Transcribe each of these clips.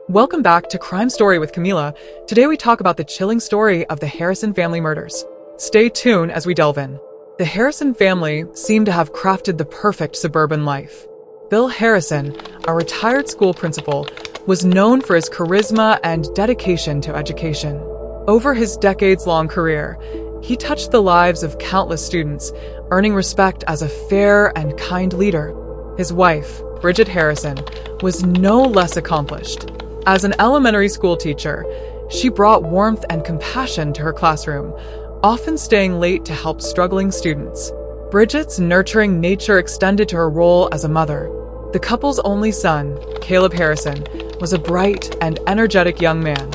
Welcome back to Crime Story with Camila. Today we talk about the chilling story of the Harrison family murders. Stay tuned as we delve in. The Harrison family seemed to have crafted the perfect suburban life. Bill Harrison, a retired school principal, was known for his charisma and dedication to education. Over his decades-long career, he touched the lives of countless students, earning respect as a fair and kind leader. His wife, Bridget Harrison, was no less accomplished. As an elementary school teacher, she brought warmth and compassion to her classroom, often staying late to help struggling students. Bridget's nurturing nature extended to her role as a mother. The couple's only son, Caleb Harrison, was a bright and energetic young man.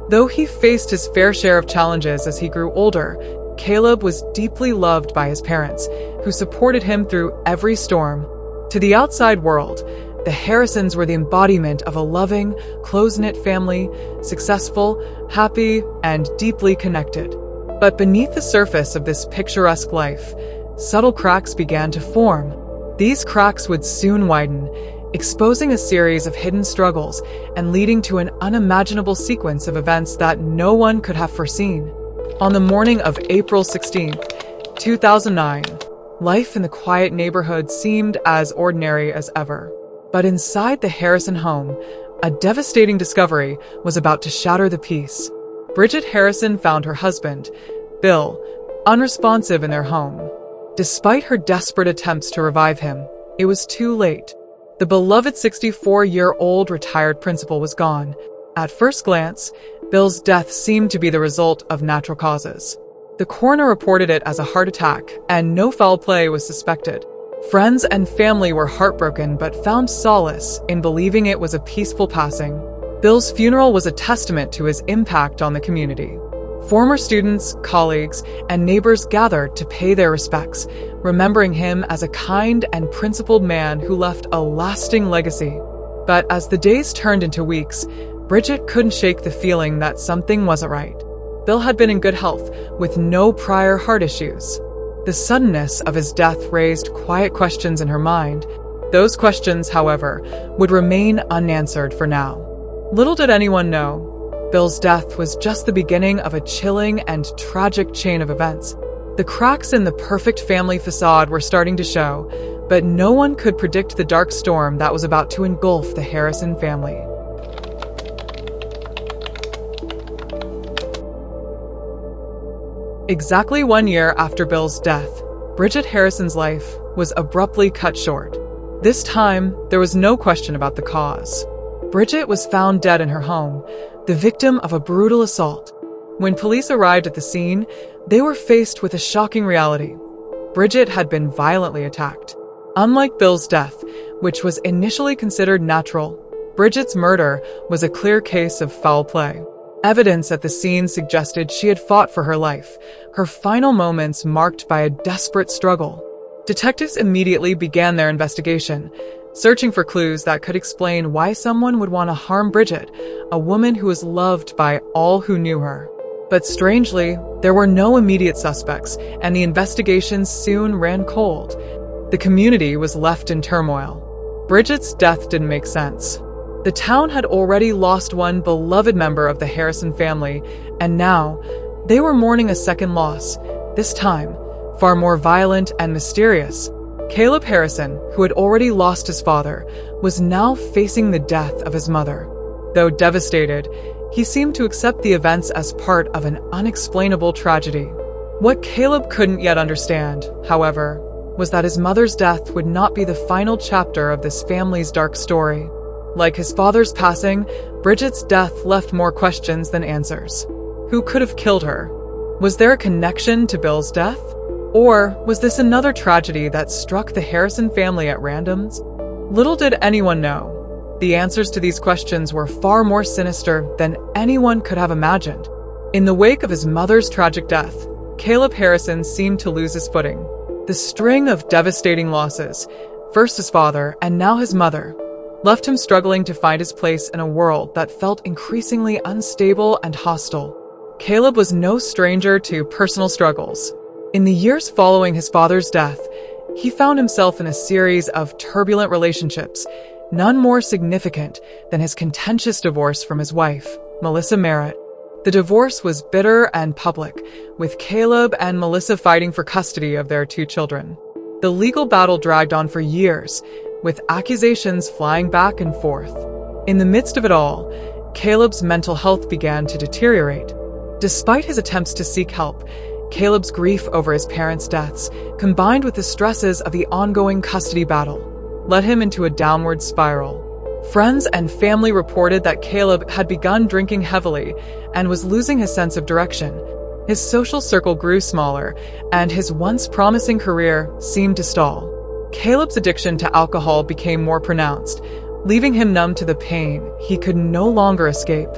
Though he faced his fair share of challenges as he grew older, Caleb was deeply loved by his parents, who supported him through every storm. To the outside world, the Harrisons were the embodiment of a loving, close-knit family, successful, happy, and deeply connected. But beneath the surface of this picturesque life, subtle cracks began to form. These cracks would soon widen, exposing a series of hidden struggles and leading to an unimaginable sequence of events that no one could have foreseen. On the morning of April 16, 2009, life in the quiet neighborhood seemed as ordinary as ever. But inside the Harrison home, a devastating discovery was about to shatter the peace. Bridget Harrison found her husband, Bill, unresponsive in their home. Despite her desperate attempts to revive him, it was too late. The beloved 64-year-old retired principal was gone. At first glance, Bill's death seemed to be the result of natural causes. The coroner reported it as a heart attack, and no foul play was suspected. Friends and family were heartbroken but found solace in believing it was a peaceful passing. Bill's funeral was a testament to his impact on the community. Former students, colleagues, and neighbors gathered to pay their respects, remembering him as a kind and principled man who left a lasting legacy. But as the days turned into weeks, Bridget couldn't shake the feeling that something wasn't right. Bill had been in good health, with no prior heart issues. The suddenness of his death raised quiet questions in her mind. Those questions, however, would remain unanswered for now. Little did anyone know, Bill's death was just the beginning of a chilling and tragic chain of events. The cracks in the perfect family facade were starting to show, but no one could predict the dark storm that was about to engulf the Harrison family. Exactly 1 year after Bill's death, Bridget Harrison's life was abruptly cut short. This time, there was no question about the cause. Bridget was found dead in her home, the victim of a brutal assault. When police arrived at the scene, they were faced with a shocking reality. Bridget had been violently attacked. Unlike Bill's death, which was initially considered natural, Bridget's murder was a clear case of foul play. Evidence at the scene suggested she had fought for her life, her final moments marked by a desperate struggle. Detectives immediately began their investigation, searching for clues that could explain why someone would want to harm Bridget, a woman who was loved by all who knew her. But strangely, there were no immediate suspects, and the investigation soon ran cold. The community was left in turmoil. Bridget's death didn't make sense. The town had already lost one beloved member of the Harrison family, and now they were mourning a second loss, this time far more violent and mysterious. Caleb Harrison, who had already lost his father, was now facing the death of his mother. Though devastated, he seemed to accept the events as part of an unexplainable tragedy. What Caleb couldn't yet understand, however, was that his mother's death would not be the final chapter of this family's dark story. Like his father's passing, Bridget's death left more questions than answers. Who could have killed her? Was there a connection to Bill's death? Or was this another tragedy that struck the Harrison family at randoms? Little did anyone know. The answers to these questions were far more sinister than anyone could have imagined. In the wake of his mother's tragic death, Caleb Harrison seemed to lose his footing. The string of devastating losses, first his father and now his mother, left him struggling to find his place in a world that felt increasingly unstable and hostile. Caleb was no stranger to personal struggles. In the years following his father's death, he found himself in a series of turbulent relationships, none more significant than his contentious divorce from his wife, Melissa Merritt. The divorce was bitter and public, with Caleb and Melissa fighting for custody of their 2 children. The legal battle dragged on for years, with accusations flying back and forth. In the midst of it all, Caleb's mental health began to deteriorate. Despite his attempts to seek help, Caleb's grief over his parents' deaths, combined with the stresses of the ongoing custody battle, led him into a downward spiral. Friends and family reported that Caleb had begun drinking heavily and was losing his sense of direction. His social circle grew smaller, and his once promising career seemed to stall. Caleb's addiction to alcohol became more pronounced, leaving him numb to the pain he could no longer escape.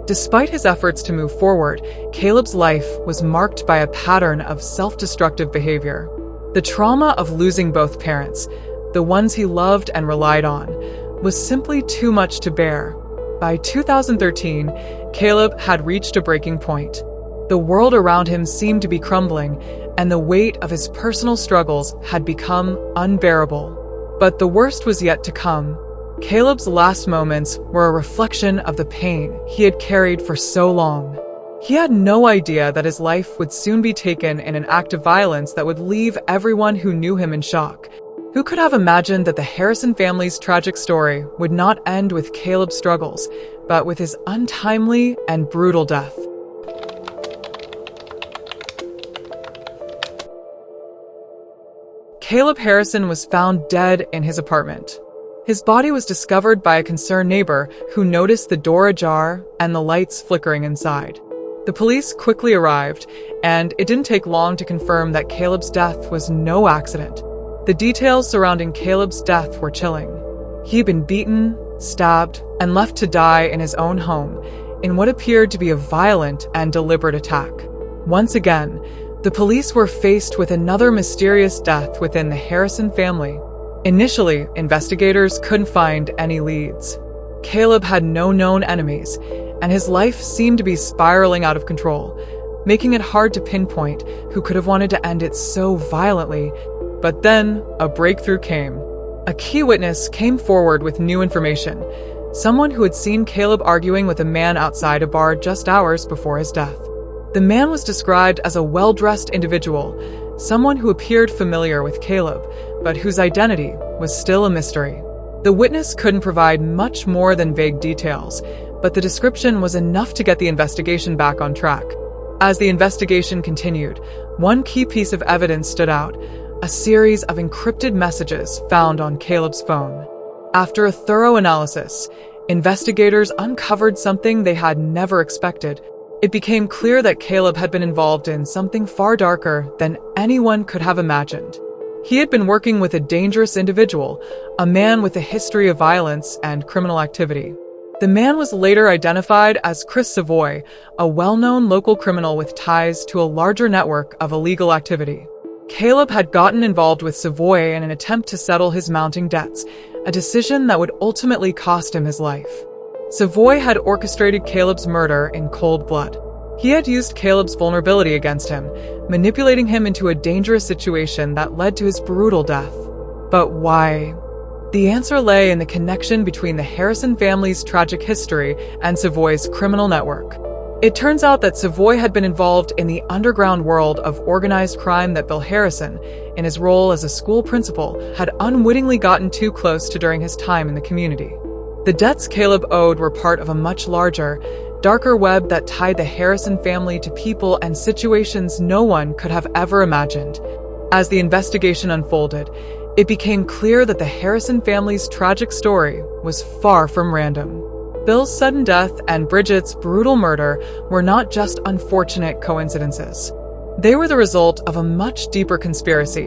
Despite his efforts to move forward, Caleb's life was marked by a pattern of self-destructive behavior. The trauma of losing both parents, the ones he loved and relied on, was simply too much to bear. By 2013, Caleb had reached a breaking point. The world around him seemed to be crumbling, and the weight of his personal struggles had become unbearable. But the worst was yet to come. Caleb's last moments were a reflection of the pain he had carried for so long. He had no idea that his life would soon be taken in an act of violence that would leave everyone who knew him in shock. Who could have imagined that the Harrison family's tragic story would not end with Caleb's struggles, but with his untimely and brutal death? Caleb Harrison was found dead in his apartment. His body was discovered by a concerned neighbor who noticed the door ajar and the lights flickering inside. The police quickly arrived, and it didn't take long to confirm that Caleb's death was no accident. The details surrounding Caleb's death were chilling. He had been beaten, stabbed, and left to die in his own home in what appeared to be a violent and deliberate attack. Once again, the police were faced with another mysterious death within the Harrison family. Initially, investigators couldn't find any leads. Caleb had no known enemies, and his life seemed to be spiraling out of control, making it hard to pinpoint who could have wanted to end it so violently. But then, a breakthrough came. A key witness came forward with new information, someone who had seen Caleb arguing with a man outside a bar just hours before his death. The man was described as a well-dressed individual, someone who appeared familiar with Caleb, but whose identity was still a mystery. The witness couldn't provide much more than vague details, but the description was enough to get the investigation back on track. As the investigation continued, one key piece of evidence stood out: a series of encrypted messages found on Caleb's phone. After a thorough analysis, investigators uncovered something they had never expected. It became clear that Caleb had been involved in something far darker than anyone could have imagined. He had been working with a dangerous individual, a man with a history of violence and criminal activity. The man was later identified as Chris Savoy, a well-known local criminal with ties to a larger network of illegal activity. Caleb had gotten involved with Savoy in an attempt to settle his mounting debts, a decision that would ultimately cost him his life. Savoy had orchestrated Caleb's murder in cold blood. He had used Caleb's vulnerability against him, manipulating him into a dangerous situation that led to his brutal death. But why? The answer lay in the connection between the Harrison family's tragic history and Savoy's criminal network. It turns out that Savoy had been involved in the underground world of organized crime that Bill Harrison, in his role as a school principal, had unwittingly gotten too close to during his time in the community. The debts Caleb owed were part of a much larger, darker web that tied the Harrison family to people and situations no one could have ever imagined. As the investigation unfolded, it became clear that the Harrison family's tragic story was far from random. Bill's sudden death and Bridget's brutal murder were not just unfortunate coincidences. They were the result of a much deeper conspiracy,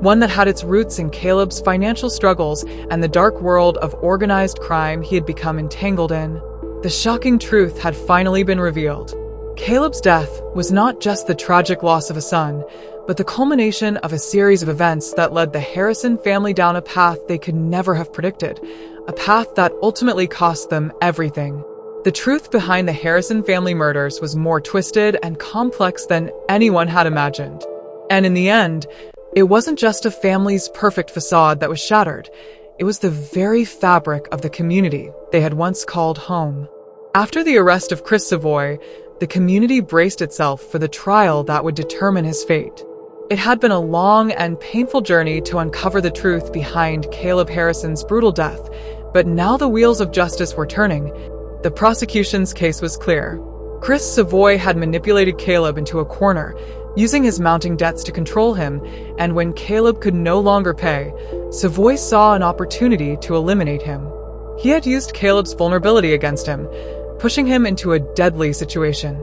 one that had its roots in Caleb's financial struggles and the dark world of organized crime he had become entangled in. The shocking truth had finally been revealed. Caleb's death was not just the tragic loss of a son, but the culmination of a series of events that led the Harrison family down a path they could never have predicted, a path that ultimately cost them everything. The truth behind the Harrison family murders was more twisted and complex than anyone had imagined. And in the end, it wasn't just a family's perfect facade that was shattered. It was the very fabric of the community they had once called home. After the arrest of Chris Savoy, the community braced itself for the trial that would determine his fate. It had been a long and painful journey to uncover the truth behind Caleb Harrison's brutal death, but now the wheels of justice were turning. The prosecution's case was clear. Chris Savoy had manipulated Caleb into a corner, using his mounting debts to control him, and when Caleb could no longer pay, Savoy saw an opportunity to eliminate him. He had used Caleb's vulnerability against him, pushing him into a deadly situation.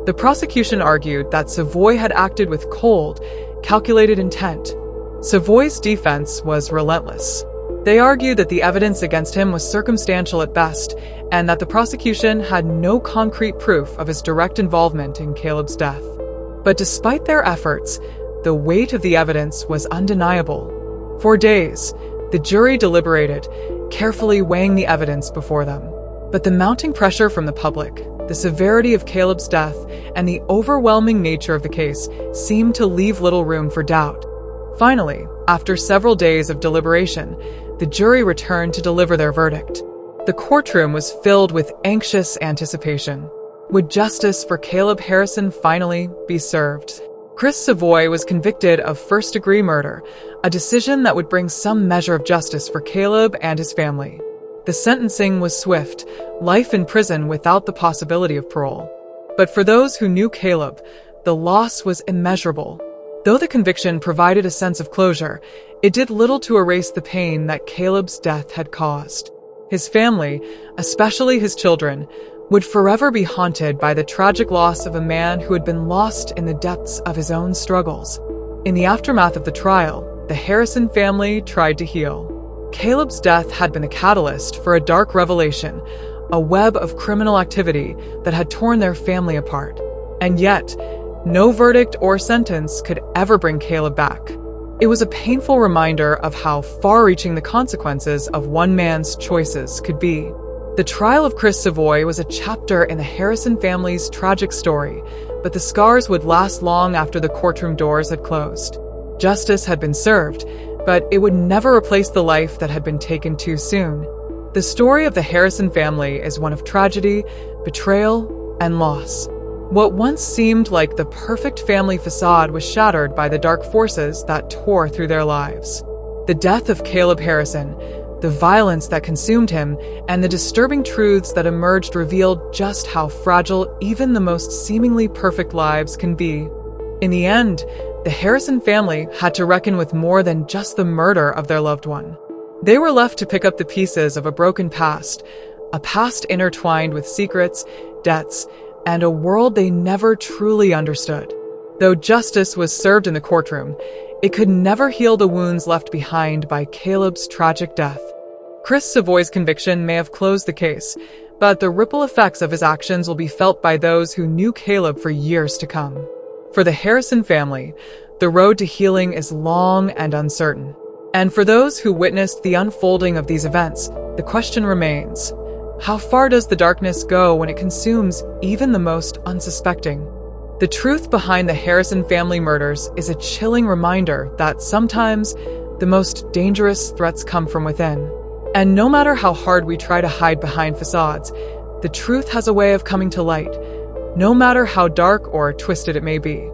The prosecution argued that Savoy had acted with cold, calculated intent. Savoy's defense was relentless. They argued that the evidence against him was circumstantial at best, and that the prosecution had no concrete proof of his direct involvement in Caleb's death. But despite their efforts, the weight of the evidence was undeniable. For days, the jury deliberated, carefully weighing the evidence before them. But the mounting pressure from the public, the severity of Caleb's death, and the overwhelming nature of the case seemed to leave little room for doubt. Finally, after several days of deliberation, the jury returned to deliver their verdict. The courtroom was filled with anxious anticipation. Would justice for Caleb Harrison finally be served? Chris Savoy was convicted of first-degree murder, a decision that would bring some measure of justice for Caleb and his family. The sentencing was swift, life in prison without the possibility of parole. But for those who knew Caleb, the loss was immeasurable. Though the conviction provided a sense of closure, it did little to erase the pain that Caleb's death had caused. His family, especially his children, would forever be haunted by the tragic loss of a man who had been lost in the depths of his own struggles. In the aftermath of the trial, the Harrison family tried to heal. Caleb's death had been a catalyst for a dark revelation, a web of criminal activity that had torn their family apart. And yet, no verdict or sentence could ever bring Caleb back. It was a painful reminder of how far-reaching the consequences of one man's choices could be. The trial of Chris Savoy was a chapter in the Harrison family's tragic story, but the scars would last long after the courtroom doors had closed. Justice had been served, but it would never replace the life that had been taken too soon. The story of the Harrison family is one of tragedy, betrayal, and loss. What once seemed like the perfect family facade was shattered by the dark forces that tore through their lives. The death of Caleb Harrison, the violence that consumed him, and the disturbing truths that emerged revealed just how fragile even the most seemingly perfect lives can be. In the end, the Harrison family had to reckon with more than just the murder of their loved one. They were left to pick up the pieces of a broken past, a past intertwined with secrets, debts, and a world they never truly understood. Though justice was served in the courtroom, it could never heal the wounds left behind by Caleb's tragic death. Chris Savoy's conviction may have closed the case, but the ripple effects of his actions will be felt by those who knew Caleb for years to come. For the Harrison family, the road to healing is long and uncertain. And for those who witnessed the unfolding of these events, the question remains: how far does the darkness go when it consumes even the most unsuspecting? The truth behind the Harrison family murders is a chilling reminder that sometimes the most dangerous threats come from within. And no matter how hard we try to hide behind facades, the truth has a way of coming to light, no matter how dark or twisted it may be.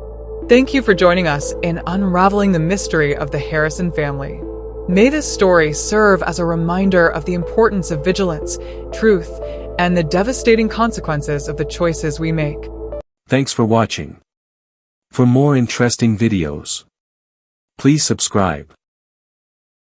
Thank you for joining us in unraveling the mystery of the Harrison family. May this story serve as a reminder of the importance of vigilance, truth, and the devastating consequences of the choices we make. Thanks for watching. For more interesting videos, please subscribe.